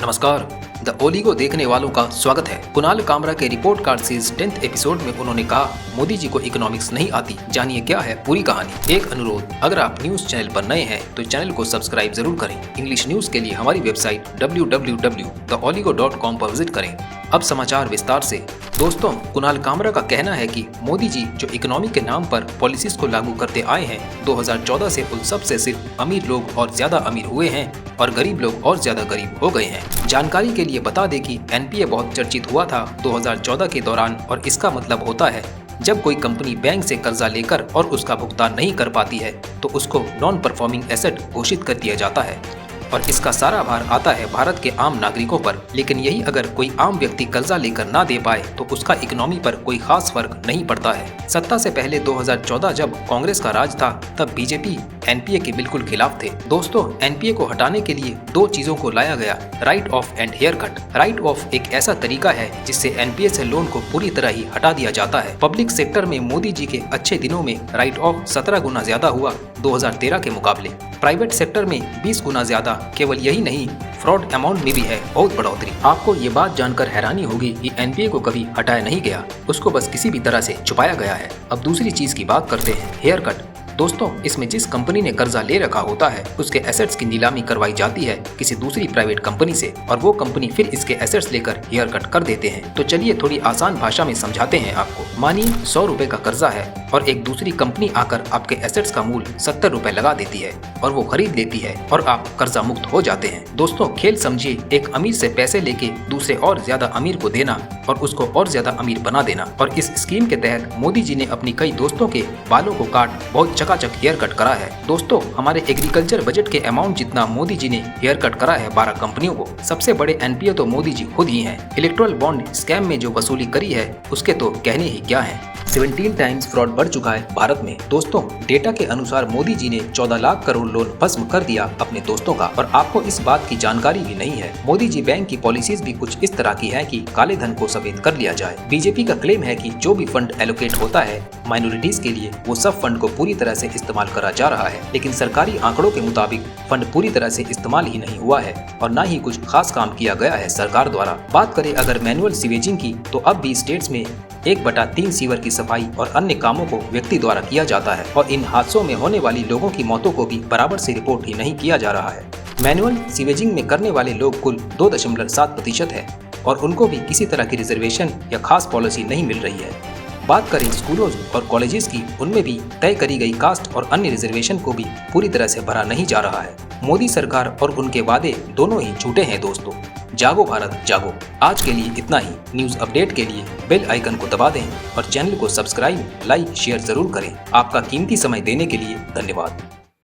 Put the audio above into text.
नमस्कार। The oligo देखने वालों का स्वागत है। कुणाल कामरा के report card series 10th episode में उन्होंने कहा मोदी जी को इकोनॉमिक्स नहीं आती। जानिए क्या है पूरी कहानी। एक अनुरोध, अगर आप न्यूज चैनल पर नए हैं तो चैनल को सब्सक्राइब जरूर करें। इंग्लिश न्यूज के लिए हमारी वेबसाइट www.theoligo.com पर विजिट करें। अब समाचार विस्तार से। दोस्तों, कुणाल कामरा का कहना है कि मोदी जी जो इकोनॉमी के नाम पर पॉलिसीज को लागू करते आए हैं, 2014 से उन सब से सिर्फ अमीर लोग और ज्यादा अमीर हुए हैं और गरीब लोग और ज्यादा गरीब हो गए हैं। जानकारी के लिए बता दें कि एनपीए बहुत चर्चित हुआ था 2014 के दौरान, और इसका मतलब होता है जब कोई कंपनी बैंक से कर्जा लेकर और उसका भुगतान नहीं कर पाती है तो उसको नॉन परफॉर्मिंग एसेट घोषित कर दिया जाता है और इसका सारा भार आता है भारत के आम नागरिकों पर। लेकिन यही अगर कोई आम व्यक्ति कर्जा लेकर ना दे पाए तो उसका इकोनॉमी पर कोई खास फर्क नहीं पड़ता है। सत्ता से पहले 2014 जब कांग्रेस का राज था तब बीजेपी एनपीए के बिल्कुल खिलाफ थे। दोस्तों, एनपीए को हटाने के लिए दो चीजों को लाया गया, write off and hair cut. Write off एक ऐसा तरीका है जिससे एनपीए से लोन को पूरी तरह ही हटा दिया जाता है। पब्लिक सेक्टर में मोदी जी के अच्छे दिनों में राइट ऑफ 17 गुना ज्यादा हुआ 2013 के मुकाबले। प्राइवेट सेक्टर में 20 गुना ज्यादा। केवल यही नहीं, फ्रॉड अमाउंट में भी है बहुत बढ़ोतरी। आपको ये बात जानकर हैरानी होगी कि एनपीए को कभी हटाया नहीं गया, उसको बस किसी भी तरह से छुपाया गया है। अब दूसरी चीज की बात करते हैं, हेयर कट। दोस्तों, इसमें जिस कंपनी ने कर्जा ले रखा होता है उसके एसेट्स की नीलामी करवाई जाती है किसी दूसरी प्राइवेट कंपनी से और वो कंपनी फिर इसके एसेट्स लेकर हेयर कट कर देते हैं। तो चलिए थोड़ी आसान भाषा में समझाते हैं आपको। मानिए 100 रुपए का कर्जा है और एक दूसरी कंपनी आकर आपके एसेट्स का मूल्य 70 रुपए लगा देती है और वो खरीद लेती है और आप कर्जा मुक्त हो जाते हैं। दोस्तों, खेल समझिए, एक अमीर से पैसे लेके दूसरे और ज्यादा अमीर को देना और उसको और ज्यादा अमीर बना देना। और इस स्कीम के तहत मोदी जी ने अपनी कई दोस्तों के बालों को काट बहुत चकाचक हेयर कट करा है। दोस्तों, हमारे एग्रीकल्चर बजट के अमाउंट जितना मोदी जी ने हेयर कट करा है 12 कंपनियों को। सबसे बड़े एनपीए तो मोदी जी खुद ही हैं। इलेक्ट्रल बॉन्ड स्कैम में जो वसूली करी है उसके तो कहने ही क्या है। 17 टाइम्स फ्रॉड बढ़ चुका है भारत में। दोस्तों, डेटा के अनुसार मोदी जी ने 14 लाख करोड़ लोन भस्म कर दिया अपने दोस्तों का, और आपको इस बात की जानकारी भी नहीं है। मोदी जी बैंक की पॉलिसीज भी कुछ इस तरह की है कि काले धन को सफेद कर लिया जाए। बीजेपी का क्लेम है कि जो भी फंड एलोकेट होता है माइनॉरिटीज के लिए, वो सब फंड को पूरी तरह से इस्तेमाल करा जा रहा है। लेकिन सरकारी आंकड़ों के मुताबिक फंड पूरी तरह से इस्तेमाल ही नहीं हुआ है और न ही कुछ खास काम किया गया है सरकार द्वारा। बात करें अगर मैनुअल सीवेजिंग की, तो अब भी स्टेट्स में 1/3 सीवर की सफाई और अन्य कामों को व्यक्ति द्वारा किया जाता है और इन हादसों में होने वाली लोगों की मौतों को भी बराबर से रिपोर्ट ही नहीं किया जा रहा है। मैनुअल सीवेजिंग में करने वाले लोग कुल 2.7% है और उनको भी किसी तरह की रिजर्वेशन या खास पॉलिसी नहीं मिल रही है। बात करें स्कूलों और कॉलेजेस की, उनमें भी तय करी गई कास्ट और अन्य रिजर्वेशन को भी पूरी तरह से भरा नहीं जा रहा है। मोदी सरकार और उनके वादे दोनों ही झूठे हैं। दोस्तों, जागो भारत जागो। आज के लिए इतना ही। न्यूज अपडेट के लिए बेल आइकन को दबा दें और चैनल को सब्सक्राइब, लाइक, शेयर जरूर करें। आपका कीमती समय देने के लिए धन्यवाद।